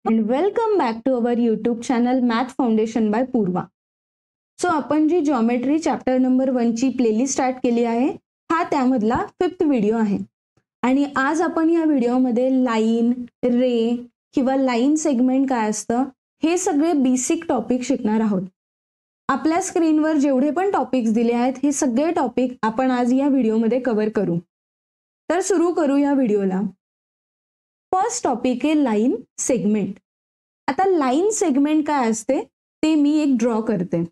and welcome back to our YouTube channel Math Foundation by Purva. So आपण जी geometry chapter number 1 ची playlist start केली आहे, हा त्यामधला 5th व्हिडिओ आहे. आणि आज आपण या व्हिडिओमध्ये लाईन, रे किंवा लाईन सेगमेंट काय असतं हे सगळे बेसिक टॉपिक शिकणार आहोत. आपल्या स्क्रीनवर जेवढे पण टॉपिक्स दिले आहेत हे सगळे टॉपिक आपण आज या व्हिडिओमध्ये कव्हर करू. तर सुरू करू या व्हिडिओला. फर्स्ट टॉपिक आहे लाईन सेगमेंट. आता लाईन सेगमेंट काय असते ते मी एक ड्रॉ करते.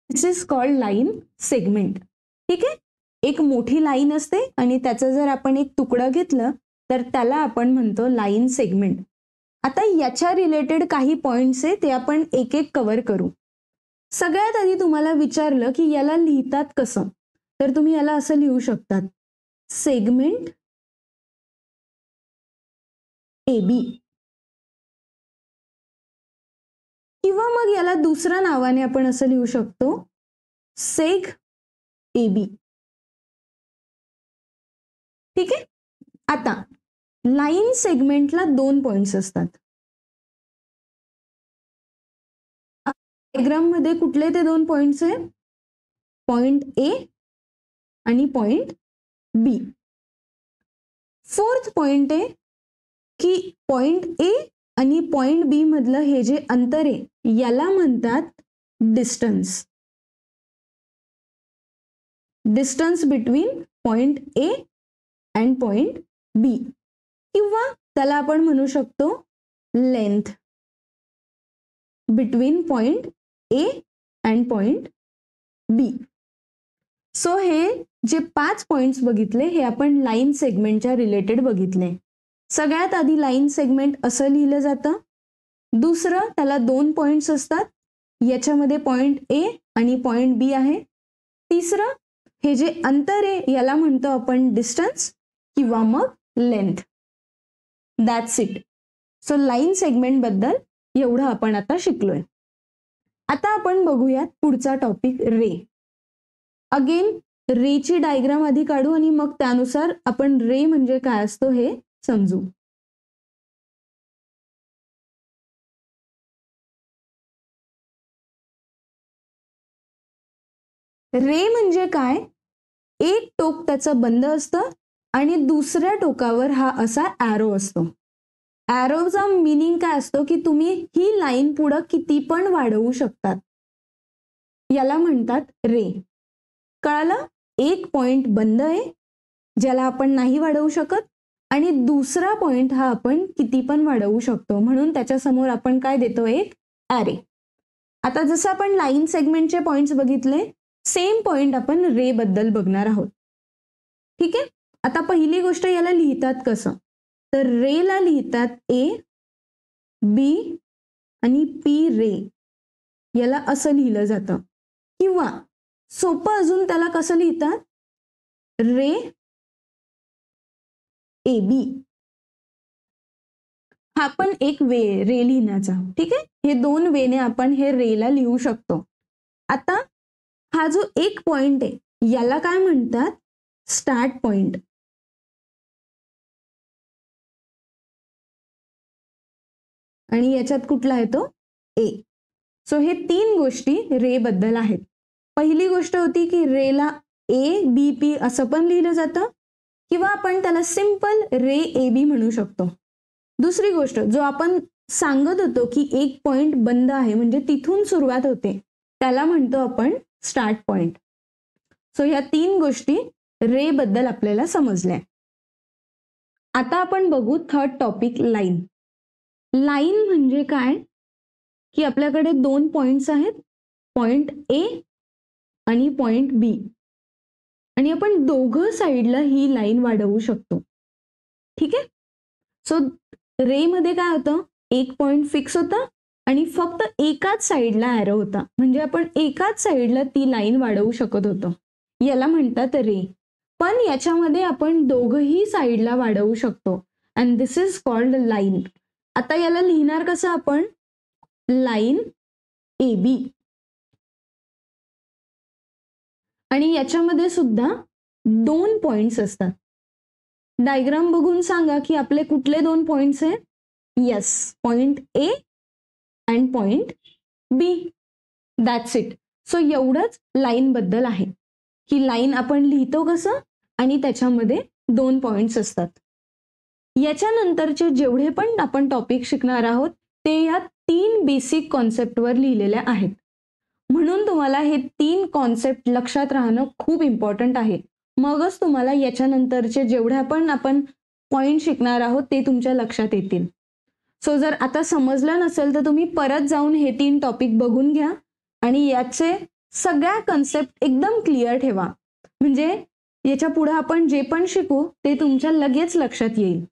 दिस इज कॉल्ड लाईन सेगमेंट. ठीक आहे, एक मोठी लाईन असते आणि त्याचा जर आपण एक तुकडा घेतलं तर त्याला आपण म्हणतो लाईन सेगमेंट. आता याच्या रिलेटेड काही पॉइंट्स आहे ते आपण एक एक कव्हर करू. सगळ्यात आधी तुम्हाला विचारलं की याला लिहितात कसं, तर तुम्ही याला असं लिहू शकतात, सेगमेंट AB, किंवा मग याला दुसऱ्या नावाने आपण असं लिहू शकतो, सेग AB. ठीक आहे. आता लाईन सेगमेंटला 2 पॉइंट्स असतात. डायग्राम मध्ये कुठले ते 2 पॉइंट्स आहे, पॉइंट A आणि पॉइंट B. फोर्थ पॉइंट आहे की पॉइंट A आणि पॉइंट B मधलं हे जे अंतर आहे याला म्हणतात distance. Distance between point A and point B, किंवा त्याला आपण म्हणू शकतो length between point A and point B. So हे जे 5 पॉइंट्स बघितले हे आपण लाईन सेगमेंटच्या रिलेटेड बघितले. सगळ्यात आधी लाईन सेगमेंट असं लिहिलं जातं. दुसरं, त्याला 2 पॉइंट्स असतात, याच्यामध्ये पॉइंट A आणि पॉइंट B आहे. तिसरं, हे जे अंतर आहे याला म्हणतो आपण डिस्टन्स किंवा मग length. That's it. So line segment बद्दल एवढं आपण आता शिकलोय. आता आपण बघूयात पुढचा टॉपिक, रे. अगेन रेची डायग्राम आधी काढू आणि मग त्यानुसार आपण रे म्हणजे काय असतो हे समजू. रे म्हणजे काय, एक टोक त्याचं बंद असतं आणि दुसऱ्या टोकावर हा असा ॲरो असतो. ॲरोचा मीनिंग काय असतो की तुम्ही ही लाईन पुढे किती पण वाढवू शकतात, याला म्हणतात रे. कळालं? एक पॉइंट बंद आहे ज्याला आपण नाही वाढवू शकत आणि दुसरा पॉइंट हा आपण किती पण वाढवू शकतो, म्हणून त्याच्या समोर आपण काय देतो, एक ॲरे. आता जसं आपण लाईन सेगमेंटचे पॉइंट्स बघितले, सेम पॉइंट आपण रे बद्दल बघणार आहोत. ठीक आहे. आता पहिली गोष्ट, याला लिहितात कसं, तर रेला लिहितात A, B आणि P रे. याला असं लिहिलं जातं. किंवा सोपं अजून त्याला कसं लिहितात, रे AB. हा पण एक वे रे लिहिण्याचा. ठीक आहे, हे 2 वेने आपण हे रेला लिहू शकतो. आता हा जो एक पॉइंट आहे याला काय म्हणतात, स्टार्ट पॉइंट. आणि याच्यात कुठला आहे तो, A. सो हे 3 गोष्टी रे बद्दल आहेत. पहिली गोष्ट होती की रेला ABP असं पण लिहिलं जातं, किंवा आपण त्याला सिंपल रे AB म्हणू शकतो. दुसरी गोष्ट, जो आपण सांगत होतो की एक पॉइंट बंद आहे म्हणजे तिथून सुरुवात होते, त्याला म्हणतो आपण स्टार्ट पॉइंट. सो ह्या 3 गोष्टी रे बद्दल आपल्याला समजल्या. आता आपण बघू थर्ड टॉपिक, लाईन. लाईन म्हणजे काय की आपल्याकडे 2 पॉइंट्स आहेत, पॉइंट A आणि पॉइंट B, आणि आपण दोघं साईडला ही लाईन वाढवू शकतो. ठीक आहे. सो रे मध्ये काय होतं, एक पॉइंट फिक्स होता आणि फक्त एकाच साईडला ॲरो होता, म्हणजे आपण एकाच साईडला ती लाईन वाढवू शकत होतो, याला म्हणतात रे. पण याच्यामध्ये आपण दोघंही साईडला वाढवू शकतो and this is called line. आता याला लिहिणार कसं आपण, लाईन AB. आणि याच्यामध्ये सुद्धा 2 पॉइंट्स असतात. डायग्राम बघून सांगा की आपले कुठले 2 पॉइंट्स आहे. Yes, point A and point B. That's it. So एवढंच लाईन बद्दल आहे की लाईन आपण लिहितो कसं आणि त्याच्यामध्ये 2 पॉइंट्स असतात. याच्यानंतरचे जेवढे पण आपण टॉपिक शिकणार आहोत ते या 3 बेसिक कॉन्सेप्टवर लिहिलेल्या आहेत. म्हणून तुम्हाला हे 3 कॉन्सेप्ट लक्षात राहणं खूप इम्पॉर्टंट आहे. मगच तुम्हाला याच्यानंतरचे जेवढ्या पण आपण पॉइंट शिकणार आहोत ते तुमच्या लक्षात येतील. सो जर आता समजलं नसेल तर तुम्ही परत जाऊन हे 3 टॉपिक बघून घ्या आणि याचे सगळ्या कन्सेप्ट एकदम क्लिअर ठेवा. म्हणजे याच्या पुढे आपण जे पण शिकू ते तुमच्या लगेच लक्षात येईल.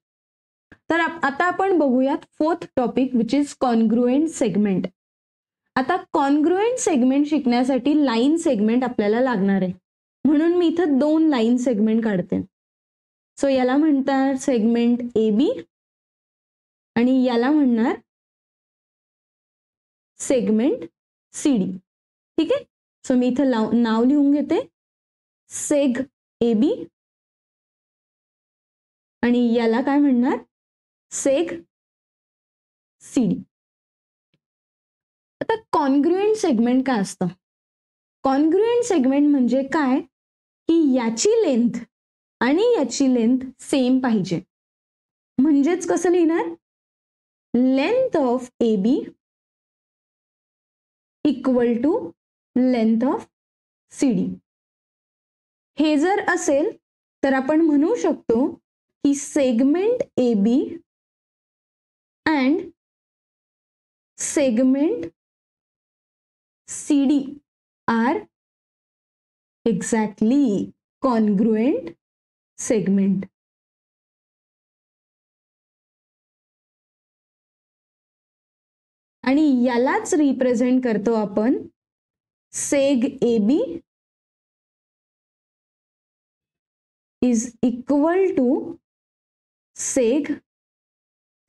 तर आता आपण बघूयात 4th topic which is congruent segment. आता कॉन्ग्रुएंट सेगमेंट शिकण्यासाठी लाईन सेगमेंट आपल्याला लागणार आहे. म्हणून मी इथं 2 लाईन सेगमेंट काढते. सो याला म्हणतात सेगमेंट ए बी आणि याला म्हणणार सेगमेंट सी डी. ठीक आहे. सो मी इथं नाव लिहून घेते सेग ए बी आणि याला काय म्हणणार सेग सी डी. आता कॉन्ग्रुएंट सेगमेंट काय असतं. कॉन्ग्रुएंट सेगमेंट म्हणजे काय की याची लेंथ आणि याची लेंथ सेम पाहिजे. म्हणजेच कसं लिहिणार length of A B equal to length of C D. हे जर असेल तर आपण म्हणू शकतो की segment A B and segment C D are exactly congruent segment. आणि यालाच रिप्रेझेंट करतो आपण seg A B is equal to seg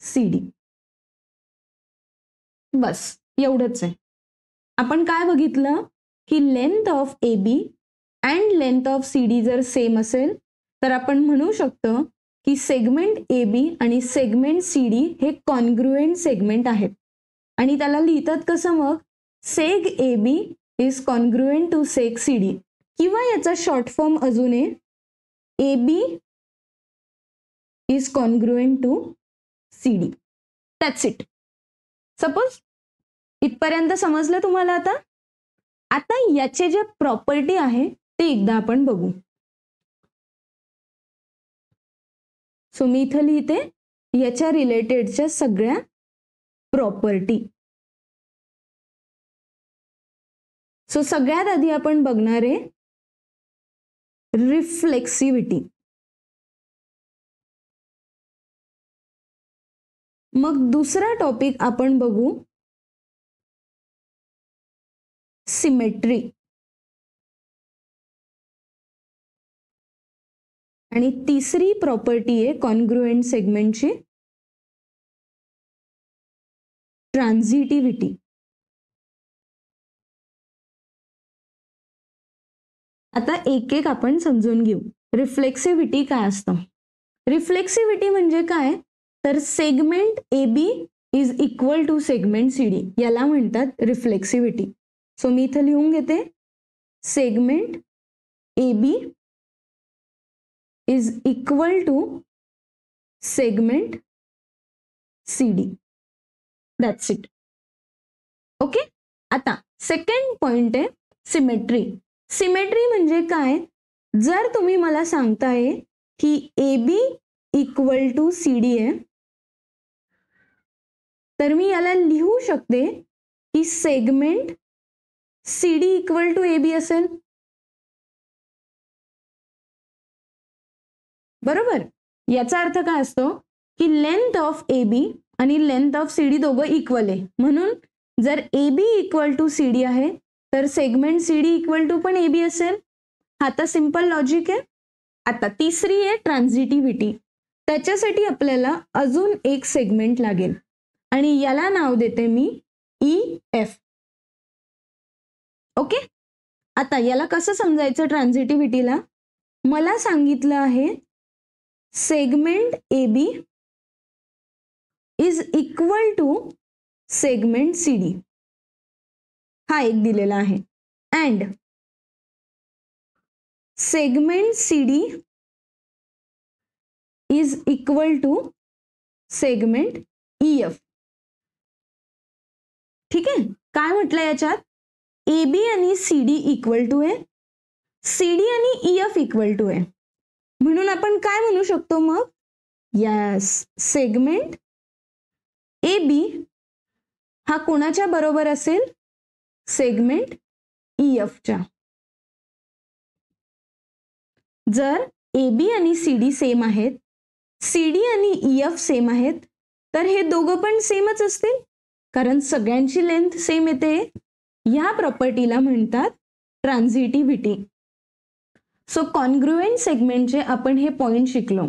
C D. बस एवढंच आहे. आपण काय बघितलं की length of A B and length of C D जर सेम असेल तर आपण म्हणू शकतो की सेगमेंट ए बी आणि सेगमेंट सी डी हे कॉन्ग्रुएंट सेगमेंट आहेत. आणि त्याला लिहितात कसं मग seg A B is congruent to seg C D किंवा याचा शॉर्ट फॉर्म अजून आहे A B is congruent to C D. That's it. Suppose इथपर्यंत समजलं तुम्हाला. आता याचे जे प्रॉपर्टी आहे ते एकदा आपण बघू. सो मी इथं लिहिते याच्या रिलेटेडच्या सगळ्या प्रॉपर्टी. सो सगळ्यात आधी आपण बघणार आहे रिफ्लेक्सिव्हिटी. मग दुसरा टॉपिक आपण बघू सिमेट्री. आणि तिसरी प्रॉपर्टी आहे कॉन्ग्रुएंट सेगमेंटची ट्रान्झिटिव्हिटी. आता एक एक आपण समजून घेऊ. रिफ्लेक्सिव्हिटी काय असतं. रिफ्लेक्सिव्हिटी म्हणजे काय तर segment A B is equal to segment C D याला म्हणतात रिफ्लेक्सिव्हिटी. सो मी इथं लिहून घेते segment A B is equal to segment C D. That's it. Okay. आता सेकंड पॉइंट आहे सिमेट्री. सिमेट्री म्हणजे काय जर तुम्ही मला सांगताय की A B equal to C D आहे तर मी याला लिहू शकते की segment C D equal to A B असेल. बरोबर. याचा अर्थ काय असतो की लेंथ ऑफ ए बी आणि लेंथ ऑफ सी डी दोघं इक्वल आहे. म्हणून जर A B equal to C D आहे तर segment C D equal to पण ए बी असेल. हा तर सिंपल लॉजिक आहे. आता तिसरी आहे ट्रान्झिटिव्हिटी. त्याच्यासाठी आपल्याला अजून एक सेगमेंट लागेल आणि याला नाव देते मी ई एफ. ओके. आता याला कसं समजायचं ट्रान्झिटिव्हिटीला? मला सांगितलं आहे segment A B is equal to segment C D, हा एक दिलेला आहे, and segment C D is equal to segment E F. ठीक आहे, काय म्हटलं याच्यात? ए बी आणि सी डी इक्वल टू आहे, सी डी आणि ई एफ इक्वल टू आहे. म्हणून आपण काय म्हणू शकतो मग? यस, सेगमेंट ए बी हा कोणाच्या बरोबर असेल? सेगमेंट ई एफच्या. जर ए बी आणि सी डी सेम आहेत, सी डी आणि ई एफ सेम आहेत, तर हे दोघं पण सेमच असतील, कारण सगळ्यांची लेंथ सेम येते. या प्रॉपर्टीला म्हणतात ट्रान्झिटिव्हिटी. सो कॉन्ग्रुएंट सेगमेंटचे आपण हे पॉइंट शिकलो,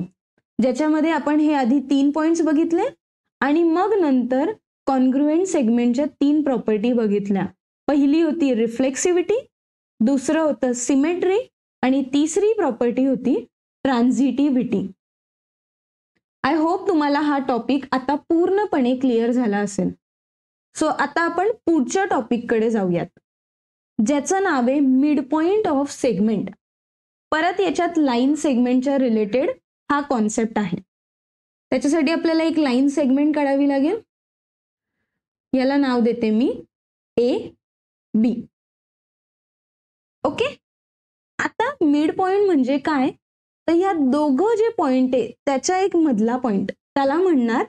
ज्याच्यामध्ये आपण हे आधी 3 पॉइंट्स बघितले आणि मग नंतर कॉन्ग्रुएंट सेगमेंटच्या 3 प्रॉपर्टी बघितल्या. पहिली होती रिफ्लेक्सिव्हिटी, दुसरं होतं सिमेट्री आणि तिसरी प्रॉपर्टी होती ट्रान्झिटिव्हिटी. आय होप तुम्हाला हा टॉपिक आता पूर्णपणे क्लिअर झाला असेल. सो आता आपण पुढच्या टॉपिककडे जाऊयात, ज्याचं नाव आहे मिड पॉइंट ऑफ सेगमेंट. परत याच्यात लाईन सेगमेंटच्या रिलेटेड हा कॉन्सेप्ट आहे. त्याच्यासाठी आपल्याला एक लाईन सेगमेंट काढावी लागेल. याला नाव देते मी ए बी. ओके, आता मिड पॉइंट म्हणजे काय? तर या दोघं जे पॉइंट आहे त्याच्या एक मधला पॉइंट, त्याला म्हणणार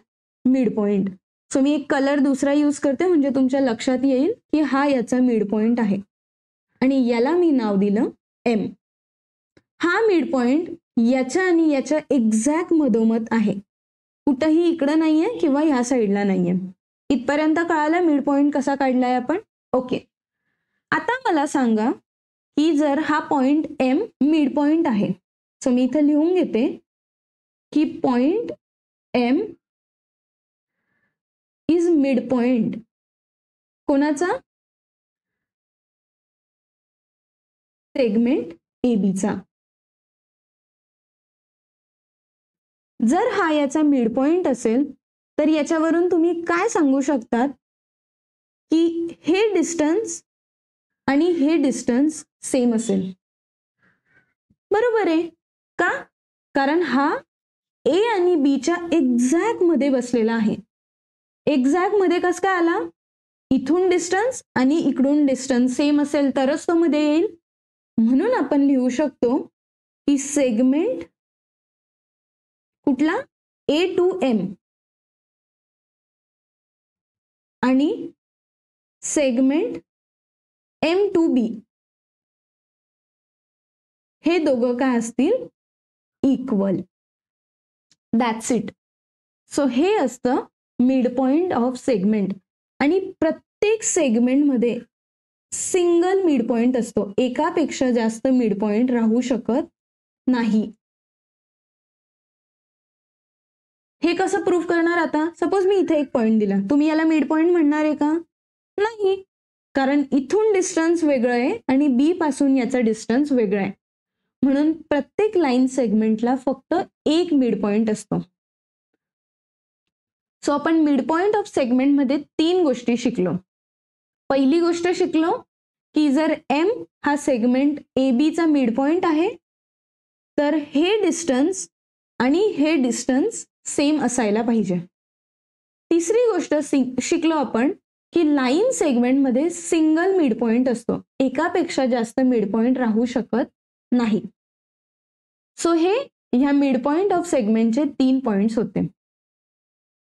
मिड पॉइंट. सो मी एक कलर दुसरा यूज करते म्हणजे तुमच्या लक्षात येईल की हा याचा मिड पॉइंट आहे, आणि याला मी नाव दिलं एम. हा मिड पॉइंट याच्या आणि याच्या एक्झॅक्ट मधोमध आहे, कुठंही इकडं नाहीये किंवा ह्या साईडला नाहीये. इथपर्यंत कळालं मिड पॉइंट कसा काढलाय आपण? ओके, आता मला सांगा की जर हा पॉइंट एम मिड पॉइंट आहे, सो मी इथं लिहून घेते की point M is midpoint कोणाचा? सेगमेंट ए बीचा. जर हा याचा मिड पॉइंट असेल तर याच्यावरून तुम्ही काय सांगू शकतात की हे डिस्टन्स आणि हे डिस्टन्स सेम असेल. बरोबर आहे का? कारण हा ए आणि बीच्या एक्झॅक्ट मध्ये बसलेला आहे. एक्झॅक्ट मध्ये कसं काय आला? इथून डिस्टन्स आणि इकडून डिस्टन्स सेम असेल तरच तो मध्ये येईल. म्हणून आपण लिहू शकतो की सेगमेंट कुठला? ए टू एम आणि सेगमेंट एम टू बी हे दोघं काय असतील? इक्वल. That's it. सो हे असतं मिड पॉइंट ऑफ सेगमेंट. आणि प्रत्येक सेगमेंटमध्ये सिंगल मिड पॉइंट असतो, एकापेक्षा जास्त मिड पॉइंट राहू शकत नाही. हे कसं प्रूफ करणार? आता सपोज मी इथे एक पॉइंट दिला, तुम्ही याला मिड पॉइंट म्हणणार आहे का? नाही, कारण इथून डिस्टन्स वेगळं आहे आणि बी पासून याचा डिस्टन्स वेगळा आहे. म्हणून प्रत्येक लाईन सेगमेंटला फक्त एक मिड पॉइंट असतो. सो आपण मिड पॉइंट ऑफ सेगमेंटमध्ये 3 गोष्टी शिकलो. पहिली गोष्ट शिकलो की जर एम हा सेगमेंट ए बीचा मिड पॉइंट आहे तर हे डिस्टन्स आणि हे डिस्टन्स सेम असायला पाहिजे. तिसरी गोष्ट शिकलो आपण की लाईन सेगमेंटमध्ये सिंगल मिड पॉइंट असतो, एकापेक्षा जास्त मिड पॉइंट राहू शकत नाही. सो हे ह्या मिड पॉइंट ऑफ सेगमेंटचे 3 पॉइंट्स होते.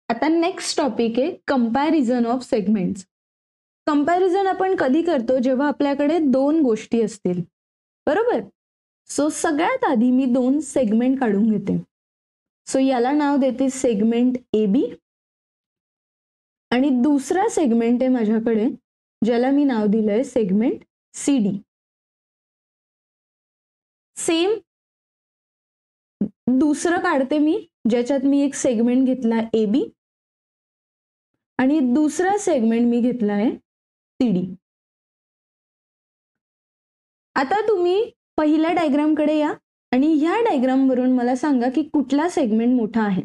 आता नेक्स्ट टॉपिक आहे कंपॅरिझन ऑफ सेगमेंट्स. कंपॅरिझन आपण कधी करतो? जेव्हा आपल्याकडे 2 गोष्टी असतील, बरोबर. सो सगळ्यात आधी मी 2 सेगमेंट काढून घेते. सो याला नाव देते सेगमेंट ए बी आणि दुसरा सेगमेंट आहे माझ्याकडे ज्याला मी नाव दिलंय सेगमेंट सी डी. सेम दुसरं काढते मी, ज्याच्यात मी एक सेगमेंट घेतला ए बी आणि दुसरा सेगमेंट मी घेतला आहे सी डी. आता तुम्ही पहिल्या डायग्राम कडे या आणि ह्या डायग्राम वरून मला सांगा की कुठला सेगमेंट मोठा आहे.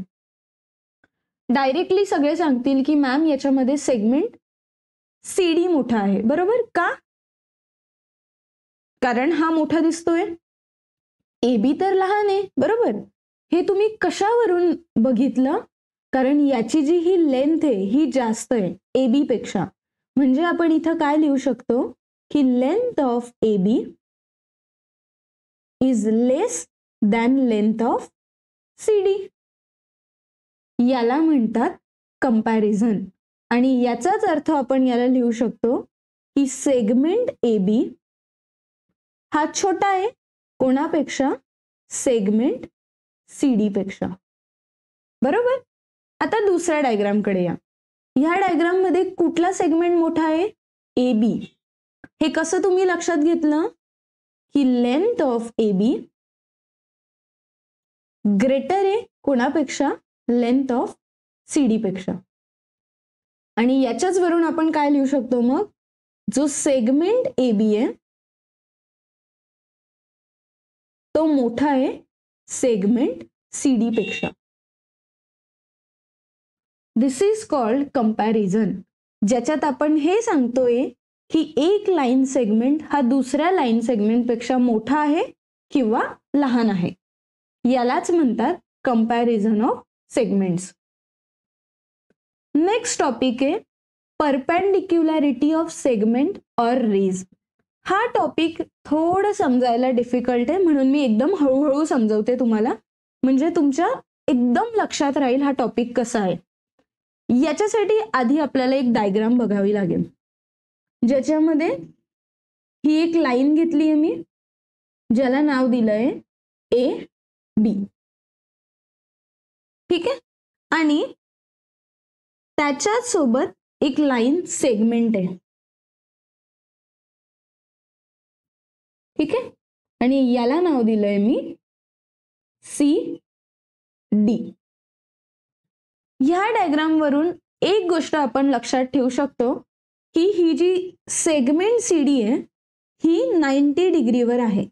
डायरेक्टली सगळे सांगतील की मॅम याच्यामध्ये सेगमेंट सीडी मोठा आहे. बरोबर का? कारण हा मोठा दिसतोय, एबी तर लहान आहे. बरोबर. हे तुम्ही कशावरून बघितलं? कारण याची जी ही लेंथ आहे ही जास्त आहे एबी पेक्षा. म्हणजे आपण इथं काय लिहू शकतो की length of A B is less than length of C D. याला म्हणतात कंपॅरिझन. आणि याचाच अर्थ आपण याला लिहू शकतो की सेगमेंट एबी हा छोटा आहे कोणापेक्षा? सेगमेंट सीडी पेक्षा. बरोबर. आता दुसऱ्या डायग्राम कडे या. ह्या डायग्राम मध्ये कुठला सेगमेंट मोठा आहे? एबी. हे कसं तुम्ही लक्षात घेतलं की लेंथ ऑफ एबी ग्रेटर आहे कोणापेक्षा? लेंथ ऑफ सीडी पेक्षा. आणि याच्याच वरून आपण काय लिहू शकतो मग? जो सेगमेंट एबी आहे तो मोठा आहे सेगमेंट सीडी पेक्षा. दिस इज कॉल्ड कंपॅरिझन. ज्याच्यात आपण हे सांगतोय की एक लाईन सेगमेंट हा दुसऱ्या लाईन सेगमेंट पेक्षा मोठा आहे किंवा लहान आहे. यालाच म्हणतात comparison of segments. Next topic आहे परपेंडिक्युलॅरिटी ऑफ सेगमेंट ऑर रेज. हा टॉपिक थोडं समजायला डिफिकल्ट आहे म्हणून मी एकदम हळूहळू समजवते तुम्हाला, म्हणजे तुमच्या एकदम लक्षात राहील हा टॉपिक कसा आहे. याच्यासाठी आधी आपल्याला एक डायग्राम बघावी लागेल ज्याच्यामध्ये ही एक लाईन घेतली आहे मी ज्याला नाव दिलंय ए बी. ठीक आहे. आणि त्याच्याच सोबत एक लाईन सेगमेंट आहे. ठीक आहे. आणि याला नाव दिलंय मी सी डी. ह्या डायग्राम वरून एक गोष्ट आपण लक्षात ठेवू शकतो की ही जी सेगमेंट सीडी आहे ही 90 डिग्रीवर आहे.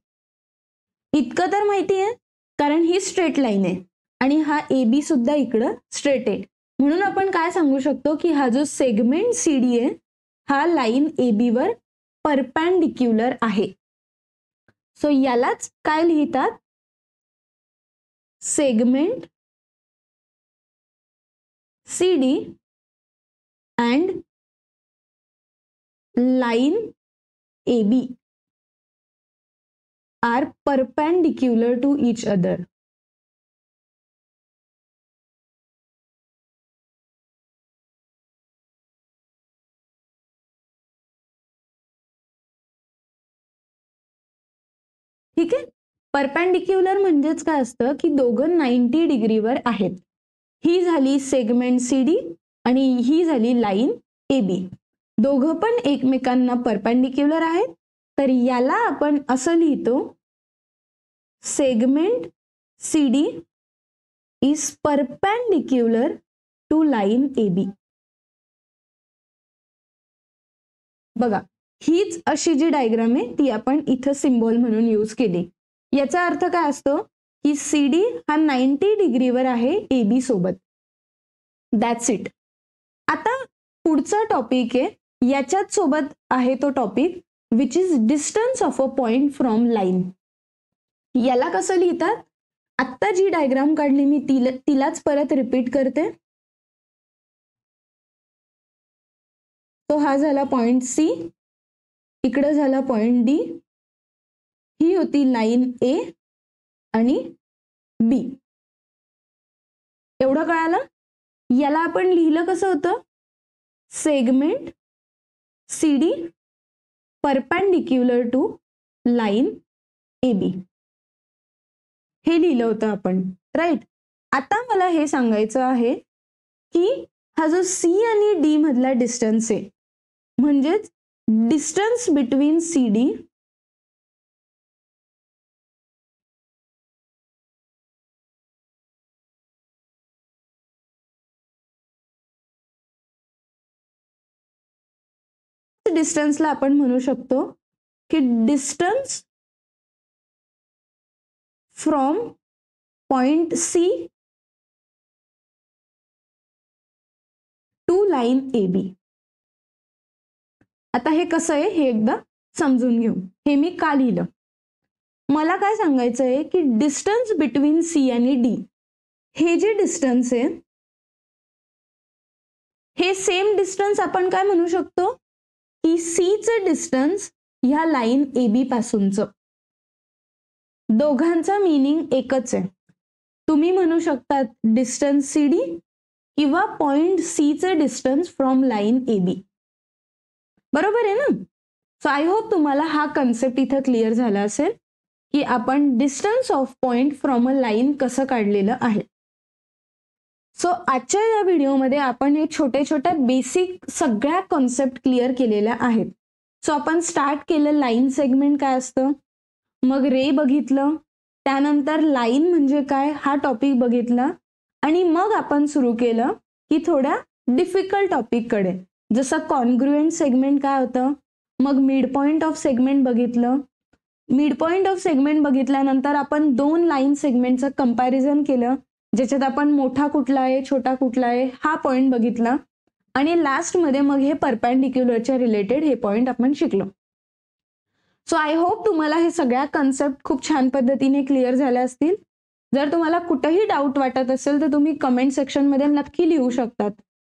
इतकं तर माहिती आहे कारण ही स्ट्रेट लाईन आहे आणि हा ए बी सुद्धा इकडं स्ट्रेट आहे. म्हणून आपण काय सांगू शकतो की हा जो सेगमेंट सीडी आहे हा लाईन ए बी वर परपेंडिक्युलर आहे. सो यालाच काय लिहितात? Segment C D and line A B are perpendicular to each other. ठीक आहे. परपेंडिक्युलर म्हणजेच काय असतं की दोघं 90 डिग्रीवर आहेत. ही झाली सेगमेंट सीडी आणि ही झाली लाईन ए बी. दोघं पण एकमेकांना परपेंडिक्युलर आहेत. तर याला आपण असं लिहितो segment C D is perpendicular to line A B. बघा हीच अशी जी डायग्राम आहे ती आपण इथं सिम्बॉल म्हणून यूज केली. याचा अर्थ काय असतो की सीडी हा 90 डिग्रीवर आहे ए बी सोबत. That's it. आता पुढचा टॉपिक आहे याच्याच सोबत आहे तो topic which is distance of a point from line. याला कसं लिहितात? आत्ता जी डायग्राम काढली मी तिलाच परत रिपीट करते. तो हा झाला पॉइंट सी, इकडे झाला पॉइंट डी, ही होती लाईन ए आणि बी. एवढं कळालं? याला आपण लिहिलं कसं होतं? Segment C D perpendicular to line A B हे लिहिलं होतं आपण. राईट. आता मला हे सांगायचं आहे की हा जो सी आणि डी मधला डिस्टन्स आहे म्हणजेच डिस्टन्स बिटवीन सी डी डिस्टन्सला आपण म्हणू शकतो की distance from point C to line A B. आता हे कसं आहे हे एकदा समजून घेऊ. हे मी का लिहिलं? मला काय सांगायचं आहे की डिस्टन्स बिटवीन सी आणि डी, हे जे डिस्टन्स आहे हे सेम डिस्टन्स आपण काय म्हणू शकतो की सीचं डिस्टन्स ह्या लाईन ए बी पासूनचं. दोघांचा मीनिंग एकच आहे. तुम्ही म्हणू शकतात डिस्टन्स सी डी किंवा पॉइंट सीचं distance from line A B. बरोबर आहे ना? सो आय होप तुम्हाला हा कन्सेप्ट इथं क्लिअर झाला असेल की आपण distance of point from a line कसं काढलेलं आहे. सो आजच्या या व्हिडिओमध्ये आपण हे छोटे छोट्या बेसिक सगळ्या कॉन्सेप्ट क्लिअर केलेल्या आहेत. सो आपण स्टार्ट केलं लाईन सेगमेंट काय असतं, मग रे बघितलं, त्यानंतर लाईन म्हणजे काय हा टॉपिक बघितला, आणि मग आपण सुरू केलं की थोड्या डिफिकल्ट टॉपिककडे, जसं कॉन्ग्रुएंट सेगमेंट काय होतं, मग मिड पॉइंट ऑफ सेगमेंट बघितलं. मिड पॉइंट ऑफ सेगमेंट बघितल्यानंतर आपण दोन लाईन सेगमेंटचं कंपॅरिझन केलं, ज्याच्यात आपण मोठा कुठला आहे छोटा कुठला आहे हा पॉइंट बघितला, आणि लास्टमध्ये मग हे परपेंडिक्युलरच्या रिलेटेड हे पॉइंट आपण शिकलो. सो आय होप तुम्हाला हे सगळ्या कन्सेप्ट खूप छान पद्धतीने क्लिअर झाल्या असतील. जर तुम्हाला कुठेही डाऊट वाटत असेल तर तुम्ही कमेंट सेक्शनमध्ये नक्की लिहू शकतात.